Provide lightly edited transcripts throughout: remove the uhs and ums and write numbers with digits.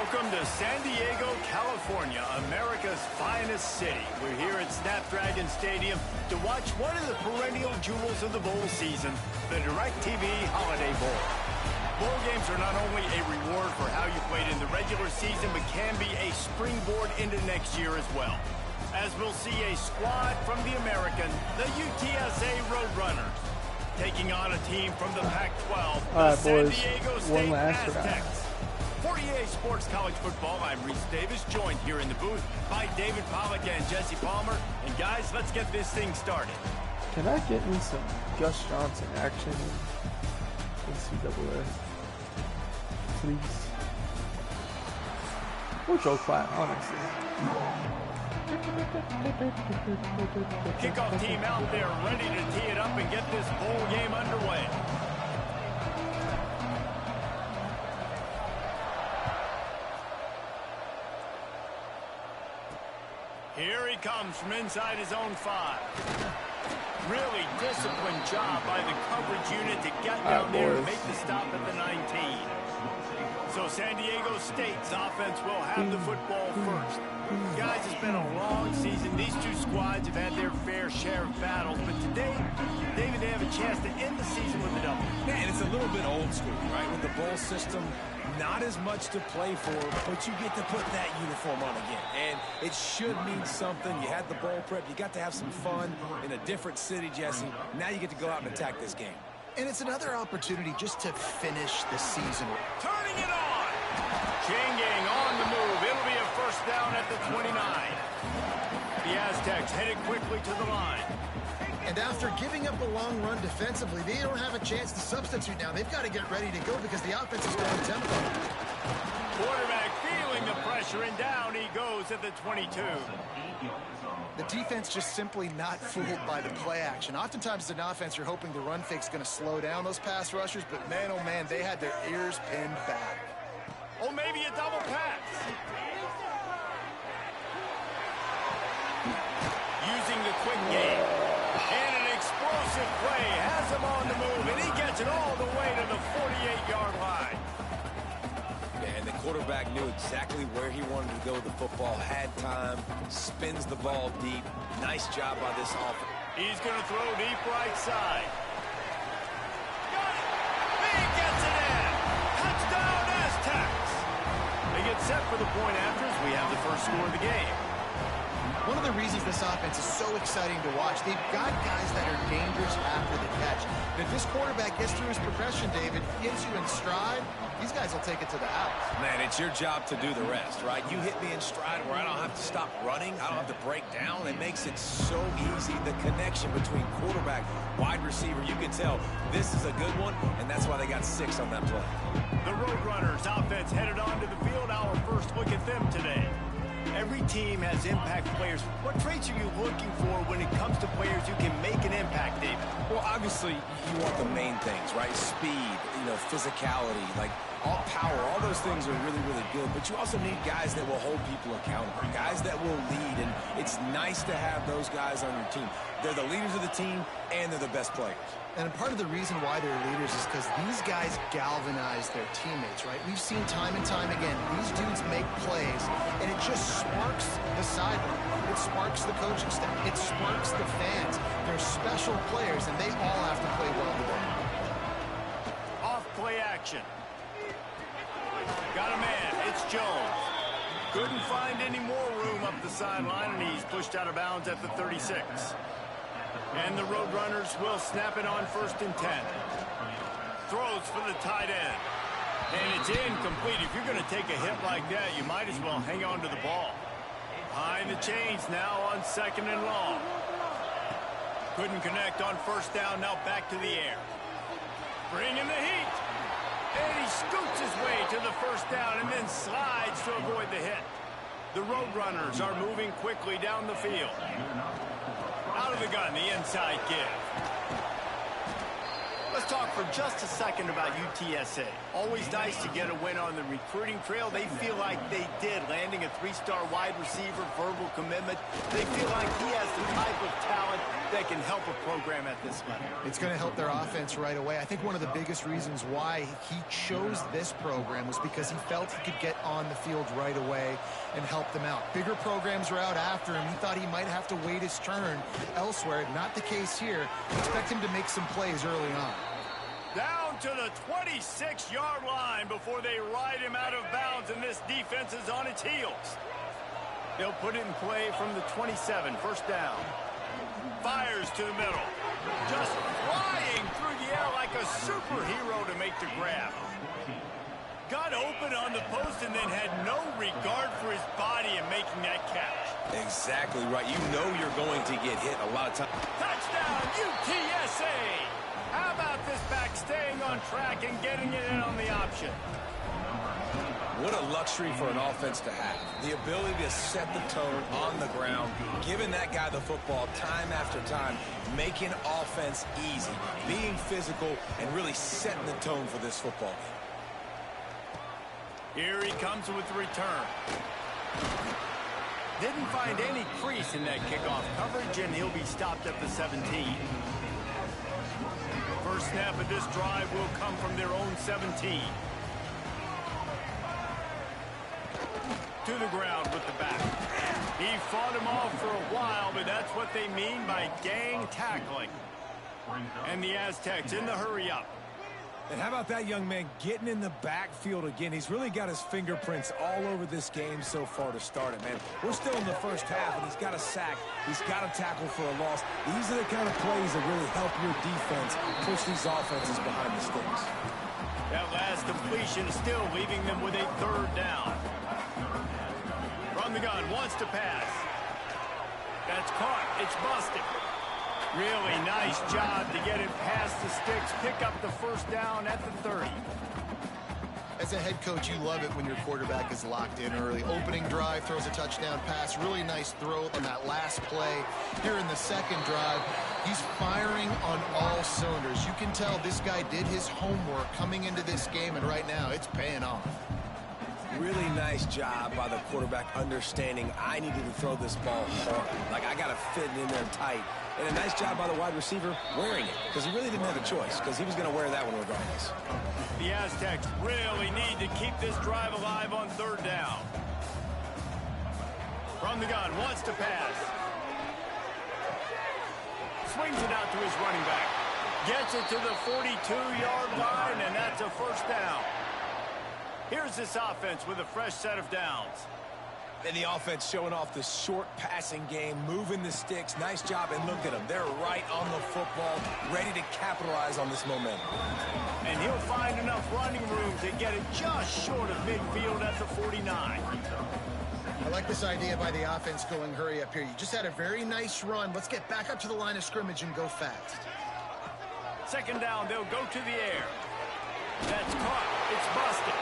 Welcome to San Diego, California, America's finest city. We're here at Snapdragon Stadium to watch one of the perennial jewels of the bowl season, the DirecTV Holiday Bowl. Bowl games are not only a reward for how you played in the regular season, but can be a springboard into next year as well. As we'll see a squad from the American, the UTSA Roadrunners, taking on a team from the Pac-12, the San Diego State Aztecs. For EA Sports College Football, I'm Reese Davis, joined here in the booth by David Pollack and Jesse Palmer. And guys, let's get this thing started. Can I get me some Gus Johnson action in NCAA? Please. Or Joe Klatt, honestly. Kickoff team out there ready to tee it up and get this bowl game underway. Here he comes from inside his own 5. Really disciplined job by the coverage unit to get down there and make the stop at the 19. So San Diego State's offense will have the football first. Guys, it's been a long season. These two squads have had their fair share of battles, but today, David, they have a chance to end the season with a double. Yeah, and it's a little bit old school, right? With the bowl system, not as much to play for, but you get to put that uniform on again. And it should mean something. You had the bowl prep. You got to have some fun in a different city, Jesse. Now you get to go out and attack this game. And it's another opportunity just to finish the season. Turning it on! Changing on the move. It'll be a first down at the 29. The Aztecs headed quickly to the line. And after giving up a long run defensively, they don't have a chance to substitute now. They've got to get ready to go because the offense is going tempo. Quarterback feeling the pressure, and down he goes at the 22. The defense just simply not fooled by the play action. Oftentimes as an offense, you're hoping the run fake's going to slow down those pass rushers, but man, oh man, they had their ears pinned back. Or maybe a double pass. Using the quick game. And an explosive play has him on the move, and he gets it all the way to the 48-yard line. Yeah, and the quarterback knew exactly where he wanted to go with the football, had time, spins the ball deep. Nice job by this offense. He's going to throw deep right side. Got it! He gets it in! Touchdown, Aztecs! They get set for the point after as we have the first score of the game. One of the reasons this offense is so exciting to watch, they've got guys that are dangerous after the catch. And if this quarterback gets through his progression, David, gets you in stride, these guys will take it to the house. Man, it's your job to do the rest, right? You hit me in stride where I don't have to stop running. I don't have to break down. It makes it so easy. The connection between quarterback, wide receiver, you can tell this is a good one, and that's why they got 6 on that play. The Roadrunners offense headed onto the field. Our first look at them today. Every team has impact players. What traits are you looking for when it comes to players who can make an impact, David? Well, obviously, you want the main things, right? Speed, physicality, like all power, all those things are really, really good. But you also need guys that will hold people accountable, guys that will lead. And it's nice to have those guys on your team. They're the leaders of the team, and they're the best players. And part of the reason why they're leaders is because these guys galvanize their teammates, right? We've seen time and time again, these dudes make plays, and it just sparks the sideline. It sparks the coaching staff. It sparks the fans. They're special players, and they all have to play well today. Off play action. Got a man. It's Jones. Couldn't find any more room up the sideline, and he's pushed out of bounds at the 36. And the Roadrunners will snap it on 1st and 10. Throws for the tight end. And it's incomplete. If you're going to take a hit like that, you might as well hang on to the ball. Behind the chains now on 2nd and long. Couldn't connect on 1st down. Now back to the air. Bring in the heat. And he scoots his way to the 1st down and then slides to avoid the hit. The Roadrunners are moving quickly down the field. Out of the gun, the inside give. A Let's talk for just a second about UTSA. Always nice to get a win on the recruiting trail. They feel like they did, landing a 3-star wide receiver, verbal commitment. They feel like he has the type of talent that can help a program at this level. It's going to help their offense right away. I think one of the biggest reasons why he chose this program was because he felt he could get on the field right away and help them out. Bigger programs are out after him. He thought he might have to wait his turn elsewhere. Not the case here. Expect him to make some plays early on. Down to the 26-yard line before they ride him out of bounds, and this defense is on its heels. They'll put it in play from the 27, first down. Fires to the middle. Just flying through the air like a superhero to make the grab. Got open on the post and then had no regard for his body in making that catch. Exactly right. You know you're going to get hit a lot of times. Touchdown, UTSA! How about this back staying on track and getting it in on the option? What a luxury for an offense to have. The ability to set the tone on the ground, giving that guy the football time after time, making offense easy, being physical, and really setting the tone for this football game. Here he comes with the return. Didn't find any crease in that kickoff coverage, and he'll be stopped at the 17. First snap of this drive will come from their own 17. To the ground with the back. He fought him off for a while, but that's what they mean by gang tackling. And the Aztecs in the hurry up. And how about that young man getting in the backfield again? He's really got his fingerprints all over this game so far to start it, man. We're still in the first half, and he's got a sack. He's got a tackle for a loss. These are the kind of plays that really help your defense push these offenses behind the sticks. That last completion still leaving them with a third down. From the gun, wants to pass. That's caught. It's busted. Really nice job to get it past the sticks, pick up the first down at the 30. As a head coach, you love it when your quarterback is locked in early. Opening drive, throws a touchdown pass. Really nice throw on that last play. Here in the second drive, he's firing on all cylinders. You can tell this guy did his homework coming into this game, and right now it's paying off. Really nice job by the quarterback understanding I needed to throw this ball hard. Like, I got to fit it in there tight. And a nice job by the wide receiver wearing it, because he really didn't have a choice, because he was going to wear that one regardless. The Aztecs really need to keep this drive alive on third down. From the gun, wants to pass. Swings it out to his running back. Gets it to the 42-yard line, and that's a first down. Here's this offense with a fresh set of downs. And the offense showing off the short passing game, moving the sticks. Nice job, and look at them. They're right on the football, ready to capitalize on this momentum. And he'll find enough running room to get it just short of midfield at the 49. I like this idea by the offense going hurry up here. You just had a very nice run. Let's get back up to the line of scrimmage and go fast. Second down, they'll go to the air. That's caught. It's busted.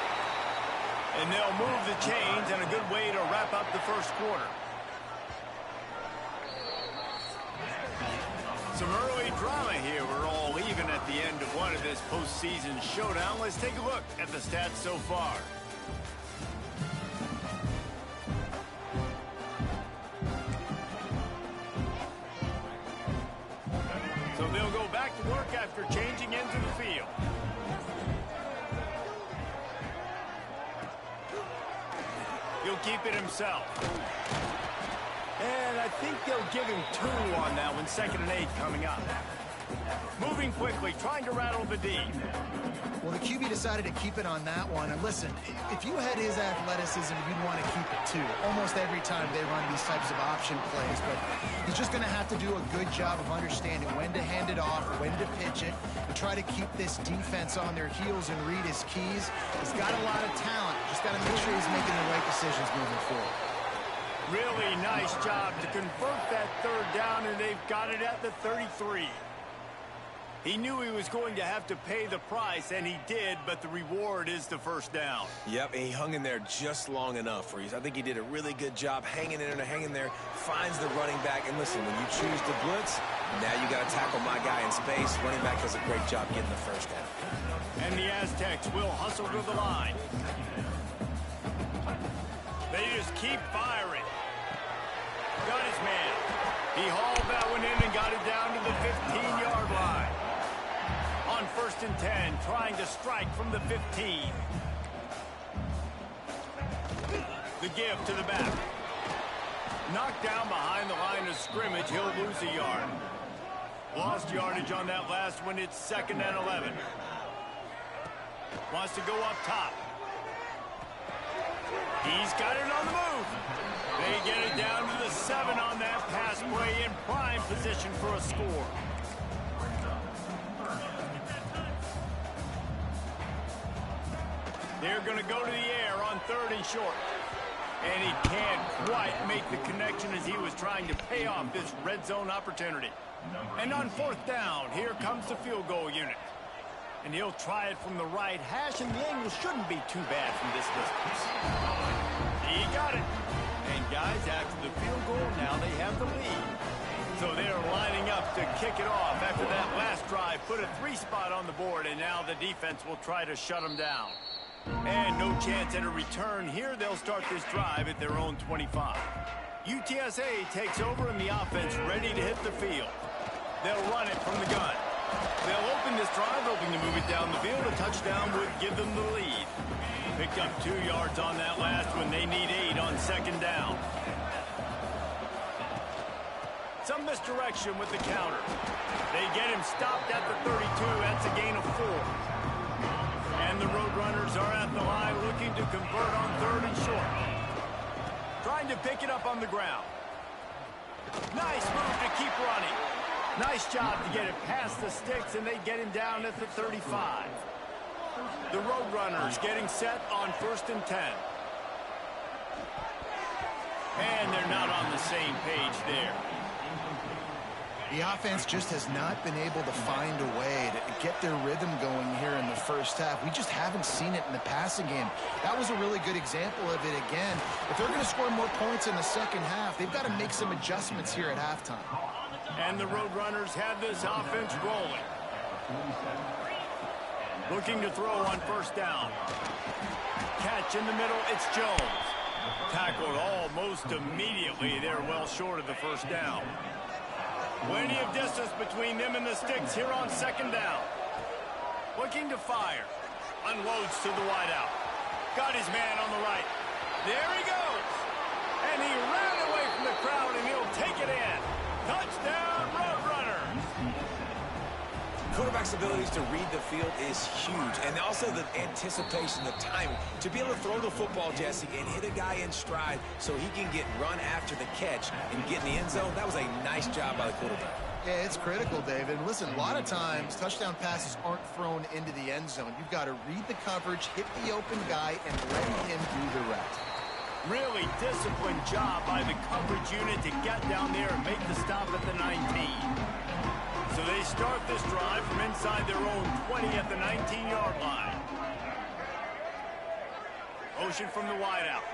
And they'll move the chains, and a good way to wrap up the first quarter. Some early drama here. We're all even at the end of one of this postseason showdown. Let's take a look at the stats so far. So they'll go back to work after changing into the field. He'll keep it himself. And I think they'll give him 2 on that one. 2nd and 8 coming up. Moving quickly, trying to rattle the D. Well, the QB decided to keep it on that one. And listen, if you had his athleticism, you'd want to keep it too. Almost every time they run these types of option plays. But he's just going to have to do a good job of understanding when to hand it off, when to pitch it, and try to keep this defense on their heels and read his keys. He's got a lot of talent. Just got to make sure he's making the right decisions moving forward. Really nice job to convert that third down, and they've got it at the 33. He knew he was going to have to pay the price, and he did, but the reward is the first down. Yep, and he hung in there just long enough, Reese. I think he did a really good job hanging in there, hanging there, finds the running back. And listen, when you choose to blitz, now you got to tackle my guy in space. Running back does a great job getting the first down. And the Aztecs will hustle to the line. They just keep firing. Got his man. He hauled that one in and got it down to the 15-yard line. On 1st and 10, trying to strike from the 15. The give to the back. Knocked down behind the line of scrimmage, he'll lose a yard. Lost yardage on that last one. It's 2nd and 11. Wants to go up top. He's got it on the move. They get it down to the 7 on that pass play in prime position for a score. They're going to go to the air on 3rd and short. And he can't quite make the connection as he was trying to pay off this red zone opportunity. And on 4th down, here comes the field goal unit. And he'll try it from the right hash, and the angle shouldn't be too bad from this distance. He got it. And guys, after the field goal, now they have the lead. So they're lining up to kick it off after that last drive. Put a 3-spot on the board, and now the defense will try to shut them down. And no chance at a return here. They'll start this drive at their own 25. UTSA takes over and the offense ready to hit the field. They'll run it from the gun. They'll open this drive, hoping to move it down the field. A touchdown would give them the lead. Picked up 2 yards on that last one. They need 8 on 2nd down. Some misdirection with the counter. They get him stopped at the 32. That's a gain of 4. And the Roadrunners are at the line looking to convert on 3rd and short. Trying to pick it up on the ground. Nice move to keep running. Nice job to get it past the sticks, and they get him down at the 35. The Roadrunners getting set on 1st and 10. And they're not on the same page there. The offense just has not been able to find a way to get their rhythm going here in the first half. We just haven't seen it in the passing game. That was a really good example of it again. If they're going to score more points in the second half, they've got to make some adjustments here at halftime. And the Roadrunners have this offense rolling. Looking to throw on 1st down. Catch in the middle, it's Jones. Tackled almost immediately. They're well short of the 1st down. Plenty of distance between them and the sticks here on 2nd down. Looking to fire. Unloads to the wideout. Got his man on the right. There he goes. And he ran away from the crowd, and he'll take it in. Touchdown, Roadrunners. Quarterback's abilities to read the field is huge, and also the anticipation, the timing. To be able to throw the football, Jesse, and hit a guy in stride so he can get run after the catch and get in the end zone, that was a nice job by the quarterback. Yeah, it's critical, David. Listen, a lot of times, touchdown passes aren't thrown into the end zone. You've got to read the coverage, hit the open guy, and let him do the rest. Really disciplined job by the coverage unit to get down there and make the stop at the 19. So they start this drive from inside their own 20 at the 19-yard line. Motion from the wideout.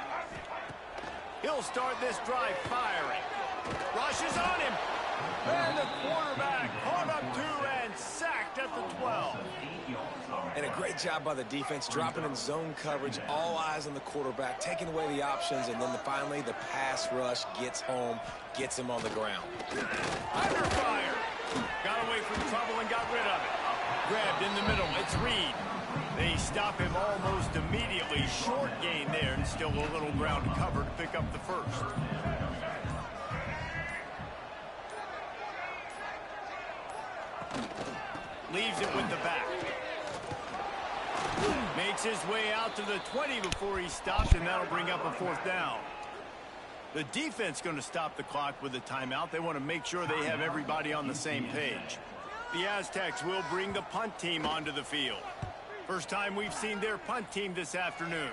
He'll start this drive firing. Rushes on him. And the quarterback caught up to and sacked at the 12. And a great job by the defense, dropping in zone coverage, all eyes on the quarterback, taking away the options, and then finally the pass rush gets home, gets him on the ground. Under fire. Got away from trouble and got rid of it. Grabbed in the middle. It's Reed. They stop him almost immediately. Short gain there, and still a little ground to cover to pick up the first. Leaves it with the back. Makes his way out to the 20 before he stopped, and that'll bring up a 4th down. The defense going to stop the clock with a timeout. They want to make sure they have everybody on the same page. The Aztecs will bring the punt team onto the field. First time we've seen their punt team this afternoon.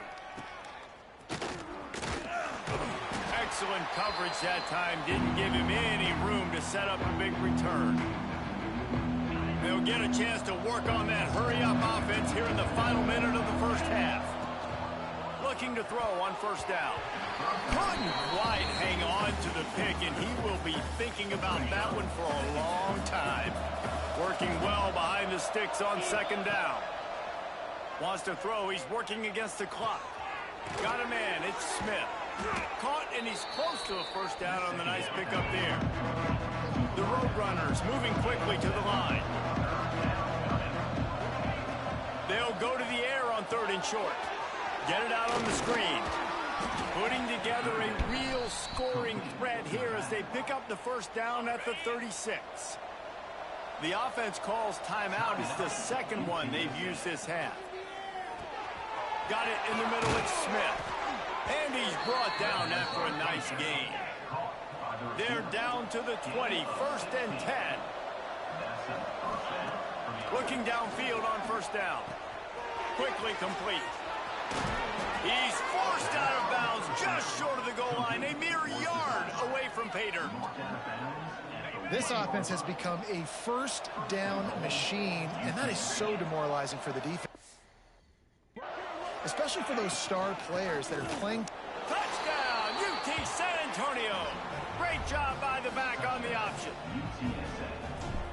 Excellent coverage that time. Didn't give him any room to set up a big return. They'll get a chance to work on that hurry-up offense here in the final minute of the first half. Looking to throw on first down. Couldn't quite hang on to the pick, and he will be thinking about that one for a long time. Working well behind the sticks on second down. Wants to throw. He's working against the clock. Got a man. It's Smith. Caught, and he's close to a first down on the nice pickup there. The Roadrunners moving quickly to the line. They'll go to the air on third and short. Get it out on the screen. Putting together a real scoring threat here as they pick up the first down at the 36. The offense calls timeout. It's the second one they've used this half. Got it in the middle. It's Smith. And he's brought down after a nice gain. They're down to the 20. First and 10. Looking downfield on first down. Quickly complete. He's forced out of bounds just short of the goal line. A mere yard away from pay dirt. This offense has become a first down machine, and that is so demoralizing for the defense. Especially for those star players that are playing. Touchdown, UT San Antonio. Great job by the back on the option.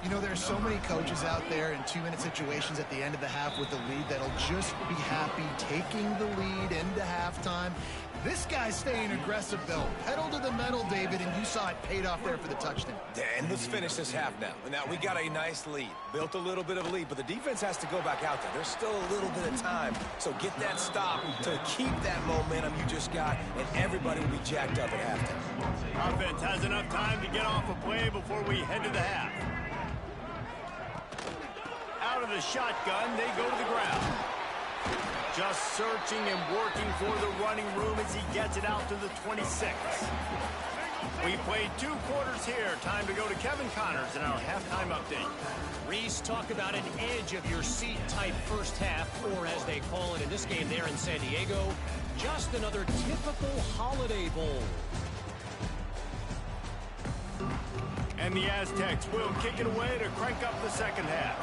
You know, there's so many coaches out there in two-minute situations at the end of the half with the lead that'll just be happy taking the lead into halftime. This guy's staying aggressive, though. Pedal to the metal, David, and you saw it paid off there for the touchdown. And let's finish this half now. Now, we got a nice lead. Built a little bit of a lead, but the defense has to go back out there. There's still a little bit of time. So get that stop to keep that momentum you just got, and everybody will be jacked up at halftime. Offense has enough time to get off a play before we head to the half. Out of the shotgun, they go to the ground. Just searching and working for the running room as he gets it out to the 26. We played 2 quarters here. Time to go to Kevin Connors in our halftime update. Reese, talk about an edge-of-your-seat type first half, or as they call it in this game there in San Diego, just another typical Holiday Bowl. And the Aztecs will kick it away to crank up the second half.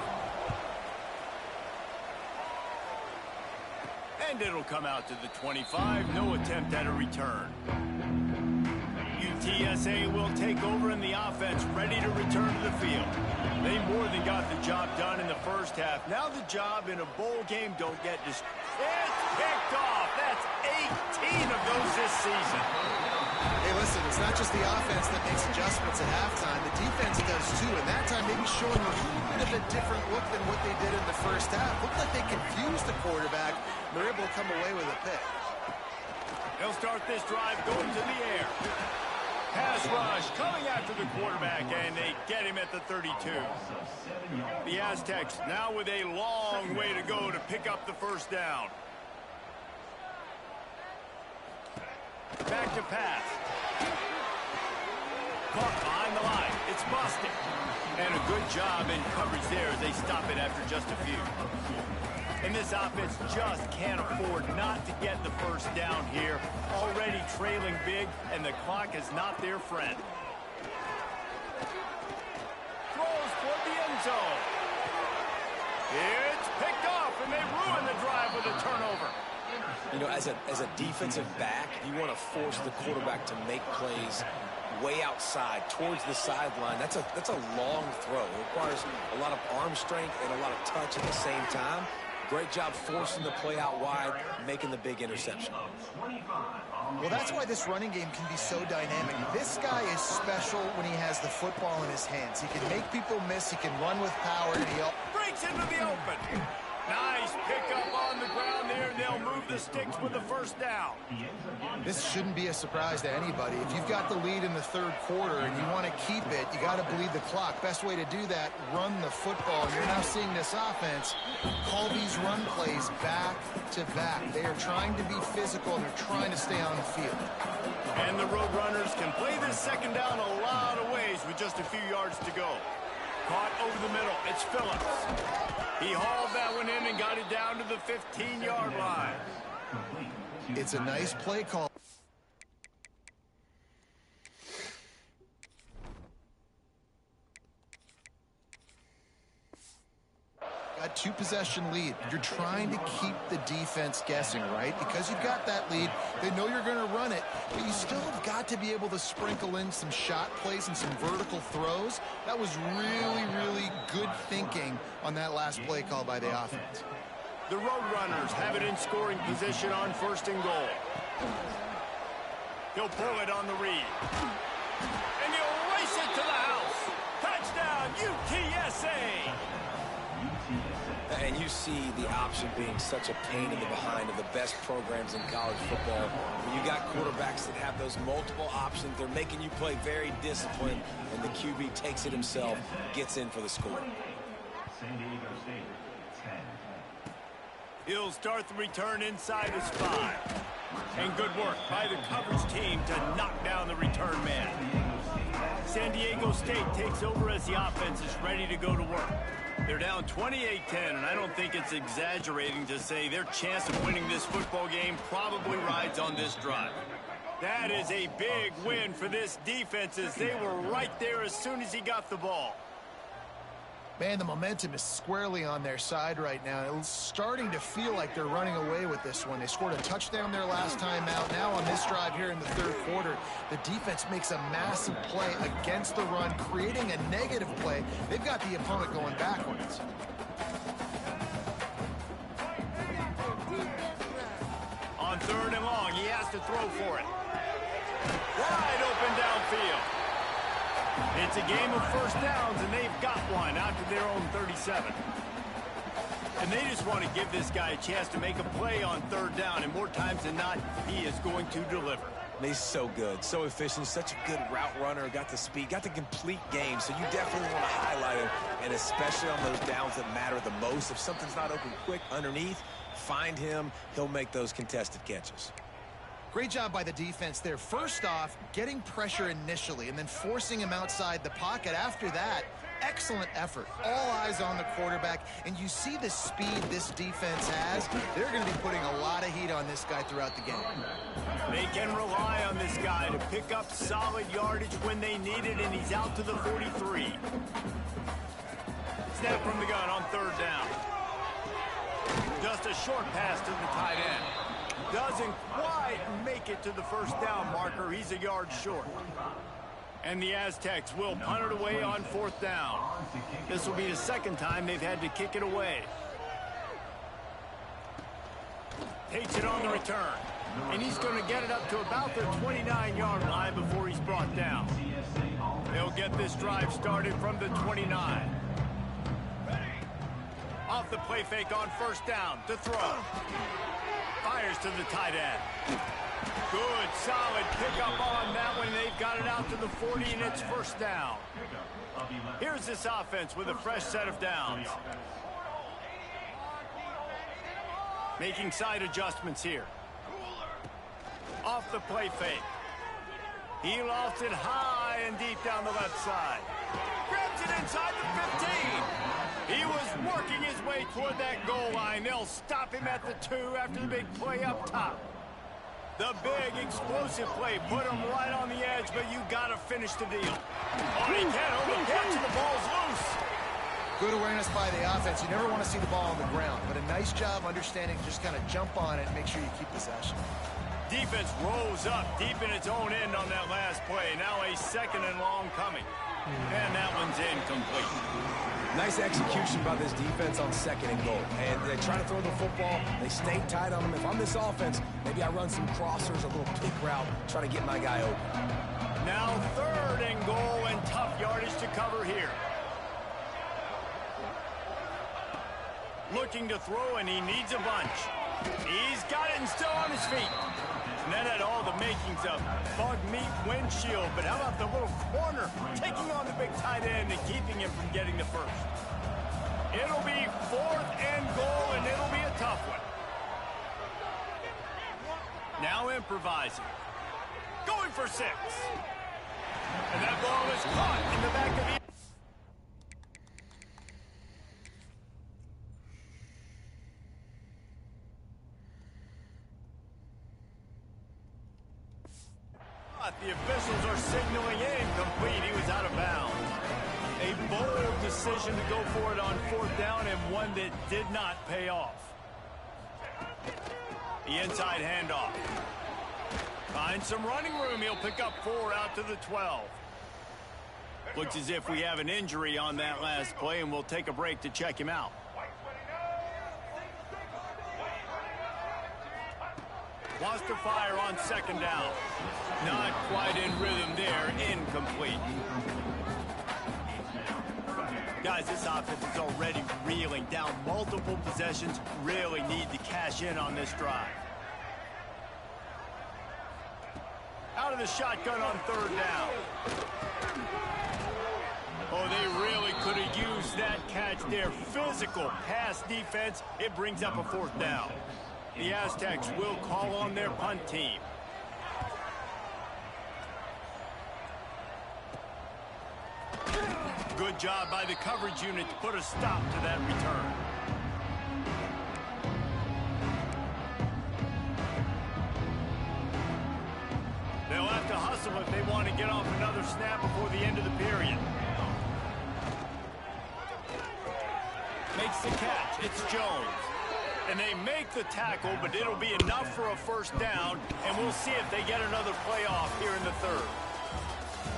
And it'll come out to the 25. No attempt at a return. UTSA will take over in the offense, ready to return to the field. They more than got the job done in the first half. Now the job in a bowl game don't get just. It's picked off. That's 18 of those this season. Hey, listen, it's not just the offense that makes adjustments at halftime. The defense does too, and that time maybe showing a little bit of a different look than what they did in the first half. Looked like they confused the quarterback. They're able to come away with a pick. They'll start this drive going to the air. Pass rush coming after the quarterback, and they get him at the 32. The Aztecs now with a long way to go to pick up the first down. Back to pass. Caught behind the line. It's busted. And a good job in coverage there as they stop it after just a few. And this offense just can't afford not to get the first down here. Already trailing big, and the clock is not their friend. Throws toward the end zone. It's picked off, and they ruin the drive with a turnover. You know, as a defensive back, you want to force the quarterback to make plays way outside, towards the sideline. That's a long throw. It requires a lot of arm strength and a lot of touch at the same time. Great job forcing the play out wide, making the big interception. Well, that's why this running game can be so dynamic. This guy is special when he has the football in his hands. He can make people miss. He can run with power. And he breaks into the open. Nice pickup on the ground there, and they'll move the sticks with the first down. This shouldn't be a surprise to anybody. If you've got the lead in the third quarter and you want to keep it, you got to bleed the clock. Best way to do that, run the football. And you're now seeing this offense call these run plays back to back. They are trying to be physical, and they're trying to stay on the field. And the Roadrunners can play this second down a lot of ways with just a few yards to go. Caught over the middle. It's Phillips. He hauled that one in and got it down to the 15-yard line. It's a nice play call. that two-possession lead. You're trying to keep the defense guessing, right? Because you've got that lead, they know you're going to run it, but you still have got to be able to sprinkle in some shot plays and some vertical throws. That was really, really good thinking on that last play call by the offense. The Roadrunners have it in scoring position on 1st and goal. He'll pull it on the read. And he'll race it to the house. Touchdown, UTSA! And you see the option being such a pain in the behind of the best programs in college football. When you got quarterbacks that have those multiple options, they're making you play very disciplined, and the QB takes it himself, gets in for the score. He'll start the return inside his 5. And good work by the coverage team to knock down the return man. San Diego State takes over as the offense is ready to go to work. They're down 28-10, and I don't think it's exaggerating to say their chance of winning this football game probably rides on this drive. That is a big win for this defense, as they were right there as soon as he got the ball. Man, the momentum is squarely on their side right now. It's starting to feel like they're running away with this one. They scored a touchdown their last time out. Now on this drive here in the 3rd quarter, the defense makes a massive play against the run, creating a negative play. They've got the opponent going backwards. On 3rd and long, he has to throw for it. Wide open downfield. It's a game of 1st downs, and they've got one out to their own 37. And they just want to give this guy a chance to make a play on 3rd down, and more times than not, he is going to deliver. He's so good, so efficient, such a good route runner, got the speed, got the complete game, so you definitely want to highlight him, and especially on those downs that matter the most. If something's not open quick underneath, find him, he'll make those contested catches. Great job by the defense there. First off, getting pressure initially and then forcing him outside the pocket. After that, excellent effort. All eyes on the quarterback, and you see the speed this defense has. They're going to be putting a lot of heat on this guy throughout the game. They can rely on this guy to pick up solid yardage when they need it, and he's out to the 43. Snap from the gun on 3rd down. Just a short pass to the tight end. Doesn't quite make it to the 1st down marker. He's a yard short. And the Aztecs will punt it away on 4th down. This will be the 2nd time they've had to kick it away. Takes it on the return. And he's going to get it up to about the 29-yard line before he's brought down. They'll get this drive started from the 29. Off the play fake on 1st down to throw. Fires to the tight end. Good, solid pickup on that one. They've got it out to the 40, and it's 1st down. Here's this offense with a fresh set of downs. Making side adjustments here. Off the play fake. He lofts it high and deep down the left side. Grabs it inside the 15. He was working his way toward that goal line. They'll stop him at the 2 after the big play up top. The big explosive play put him right on the edge, but you got to finish the deal. Oh, he can't overcatch, and the ball's loose. Good awareness by the offense. You never want to see the ball on the ground, but a nice job understanding to just kind of jump on it and make sure you keep possession. Defense rolls up deep in its own end on that last play. Now a 2nd and long coming. And that one's incomplete. Nice execution by this defense on 2nd and goal. And they try to throw the football. They stay tight on them. If I'm this offense, maybe I run some crossers, a little pick route, try to get my guy open. Now 3rd and goal, and tough yardage to cover here. Looking to throw, and he needs a bunch. He's got it and still on his feet. And that had all the makings of bug meat windshield. But how about the little corner taking on the big tight end and keeping him from getting the 1st? It'll be 4th and goal, and it'll be a tough one. Now improvising. Going for 6. And that ball is caught in the back of the... The officials are signaling incomplete. He was out of bounds. A bold decision to go for it on 4th down, and one that did not pay off. The inside handoff. Finds some running room. He'll pick up 4 out to the 12. Looks as if we have an injury on that last play, and we'll take a break to check him out. Wants to fire on 2nd down. Not quite in rhythm there. Incomplete. Guys, this offense is already reeling down multiple possessions. Really need to cash in on this drive. Out of the shotgun on 3rd down. Oh, they really could have used that catch there. Physical pass defense. It brings up a 4th down. The Aztecs will call on their punt team. Good job by the coverage unit to put a stop to that return. They'll have to hustle if they want to get off another snap before the end of the period. Makes the catch. It's Jones. And they make the tackle, but it'll be enough for a 1st down, and we'll see if they get another play off here in the 3rd.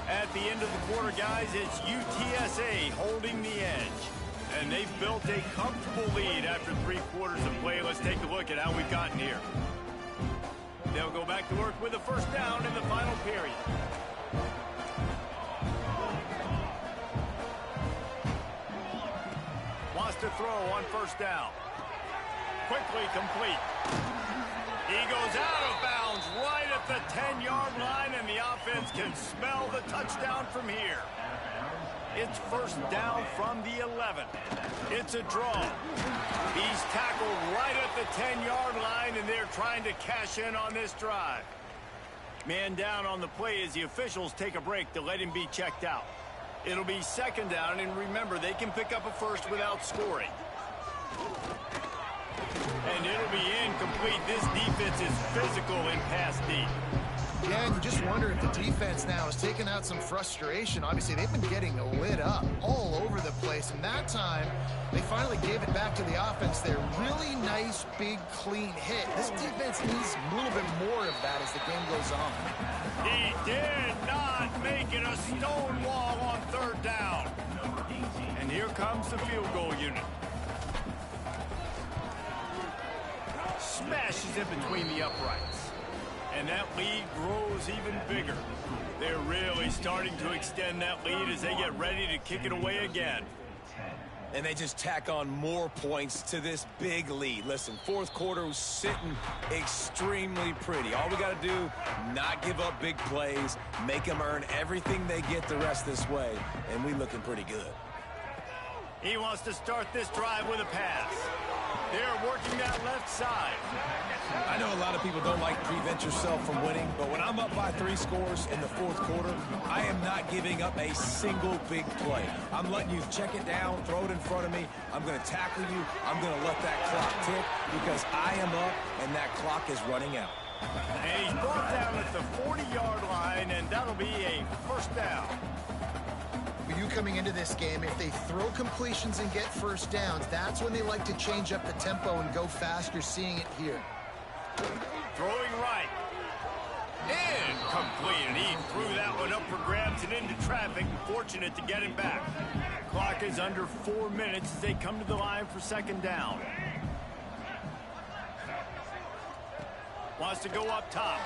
At the end of the quarter, guys, it's UTSA holding the edge. And they've built a comfortable lead after 3 quarters of play. Let's take a look at how we've gotten here. They'll go back to work with a 1st down in the final period. Wants to throw on 1st down. Quickly complete. He goes out of bounds right at the 10-yard line, and the offense can smell the touchdown from here. It's 1st down from the 11. It's a draw. He's tackled right at the 10-yard line, and they're trying to cash in on this drive. Man down on the play as the officials take a break to let him be checked out. It'll be 2nd down, and remember, they can pick up a 1st without scoring. And it'll be incomplete. This defense is physical in pass deep. Yeah, and you just wonder if the defense now is taking out some frustration. Obviously, they've been getting lit up all over the place. And that time, they finally gave it back to the offense there. Really nice, big, clean hit. This defense needs a little bit more of that as the game goes on. He did not make it a stone wall on 3rd down. And here comes the field goal unit. Smashes in between the uprights. And that lead grows even bigger. They're really starting to extend that lead as they get ready to kick it away again. And they just tack on more points to this big lead. Listen, 4th quarter was sitting extremely pretty. All we got to do, not give up big plays, make them earn everything they get the rest this way, and we looking pretty good. He wants to start this drive with a pass. They're working that left side. I know a lot of people don't like to prevent yourself from winning, but when I'm up by 3 scores in the 4th quarter, I am not giving up a single big play. I'm letting you check it down, throw it in front of me. I'm going to tackle you. I'm going to let that clock tick because I am up and that clock is running out. And he's brought down at the 40-yard line, and that'll be a 1st down. For you coming into this game, if they throw completions and get 1st downs, that's when they like to change up the tempo and go fast. You're seeing it here. Throwing right. Incomplete, and he threw that one up for grabs and into traffic. Fortunate to get him back. Clock is under 4 minutes as they come to the line for 2nd down. Wants to go up top.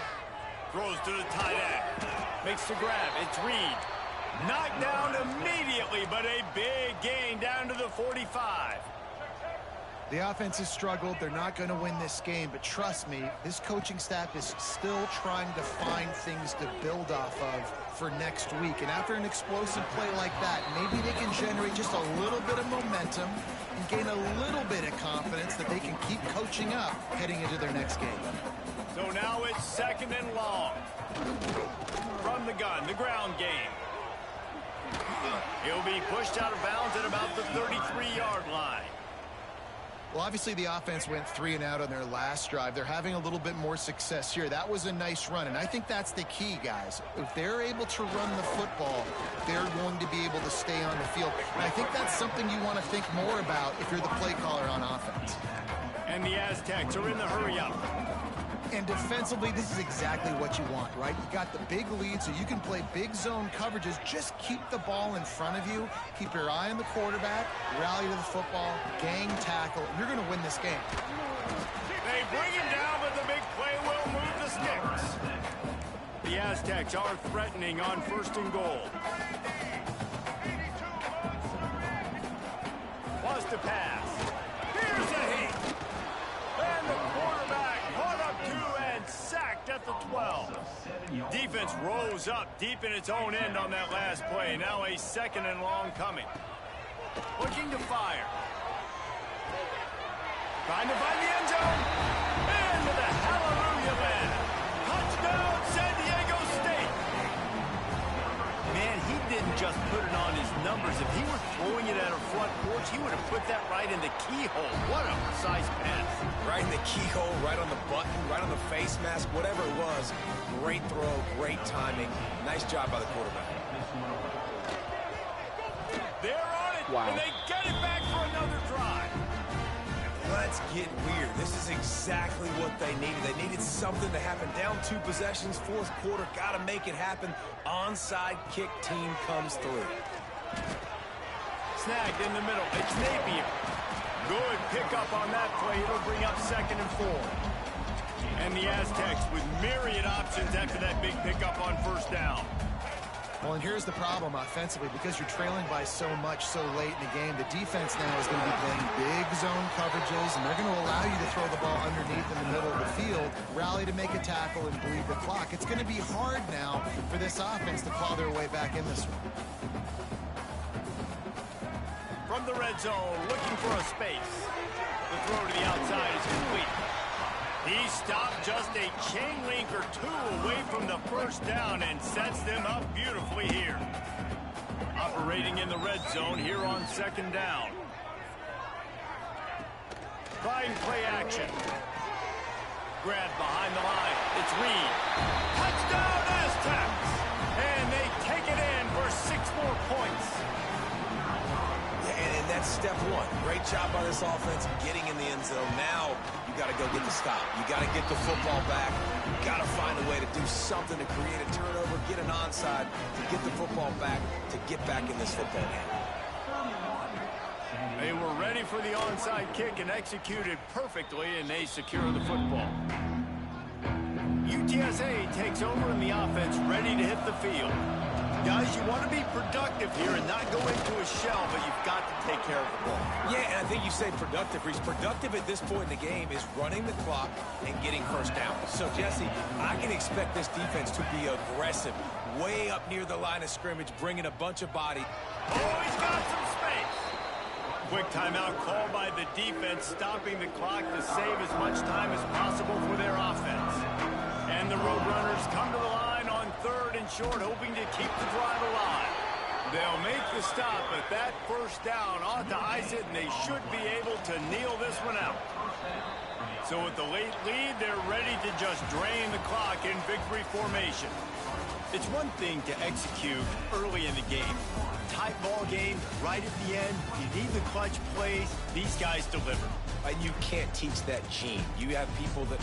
Throws to the tight end. Makes the grab. It's Reed. Knocked down immediately, but a big gain down to the 45. The offense has struggled. They're not going to win this game, but trust me, this coaching staff is still trying to find things to build off of for next week. And after an explosive play like that, maybe they can generate just a little bit of momentum and gain a little bit of confidence that they can keep coaching up heading into their next game. So now it's 2nd and long. From the gun, the ground game. He'll be pushed out of bounds at about the 33-yard line. Well, obviously the offense went 3 and out on their last drive. They're having a little bit more success here. That was a nice run, and I think that's the key, guys. If they're able to run the football, they're going to be able to stay on the field. And I think that's something you want to think more about if you're the play caller on offense. And the Aztecs are in the hurry-up. And defensively, this is exactly what you want, right? You got the big lead, so you can play big zone coverages. Just keep the ball in front of you. Keep your eye on the quarterback. Rally to the football. Gang tackle. You're going to win this game. They bring him down, but the big play will move the sticks. The Aztecs are threatening on 1st and goal. Wants to pass. Here's a hit. And the quarterback caught up to and sacked at the 12. Defense rose up deep in its own end on that last play. Now a 2nd and long coming. Looking to fire. Trying to find the end zone. Into the hallelujah land. Touchdown, San Diego State. Man, he didn't just put it on his numbers. If he were throwing it at a front porch, he would have put that right in the keyhole. What a precise pass. Right in the keyhole, right on the button, right on the face mask, whatever it was. Great throw, great timing. Nice job by the quarterback. They're on it, Wow. and they get it back for another drive. Let's get weird. This is exactly what they needed. They needed something to happen. Down 2 possessions, 4th quarter. Got to make it happen. Onside kick team comes through. Snagged in the middle. It's Napier. Good pickup on that play. It'll bring up 2nd and 4. And the Aztecs with myriad options after that big pickup on 1st down. Well, and here's the problem offensively. Because you're trailing by so much so late in the game, the defense now is going to be playing big zone coverages, and they're going to allow you to throw the ball underneath in the middle of the field, rally to make a tackle, and bleed the clock. It's going to be hard now for this offense to claw their way back in this one. From the red zone, looking for a space. The throw to the outside is complete. He stopped just a chain link or 2 away from the 1st down and sets them up beautifully here. Operating in the red zone here on 2nd down. Trying play action. Grab behind the line. It's Reed. Touchdown Aztecs! And they take it in for 6 more points. And that's step 1. Great job by this offense getting in the end zone. Now you got to go get the stop. You got to get the football back. You got to find a way to do something to create a turnover, get an onside, to get the football back, to get back in this football game. They were ready for the onside kick and executed perfectly, and they secure the football. UTSA takes over in the offense, ready to hit the field. Guys, you want to be productive here and not go into a shell, but you've got to take care of the ball. Yeah, and I think you say productive, Reese. Productive at this point in the game is running the clock and getting 1st down. So, Jesse, I can expect this defense to be aggressive, way up near the line of scrimmage, bringing a bunch of body. Oh, he's got some space. Quick timeout called by the defense, stopping the clock to save as much time as possible for their offense. And the Roadrunners come to the line on 3rd and short, hoping to keep the drive alive. They'll make the stop, but that 1st down ought to ice it, and they should be able to kneel this one out. So with the late lead, they're ready to just drain the clock in victory formation. It's one thing to execute early in the game. Tight ball game, right at the end, you need the clutch plays. These guys deliver. And you can't teach that gene. You have people that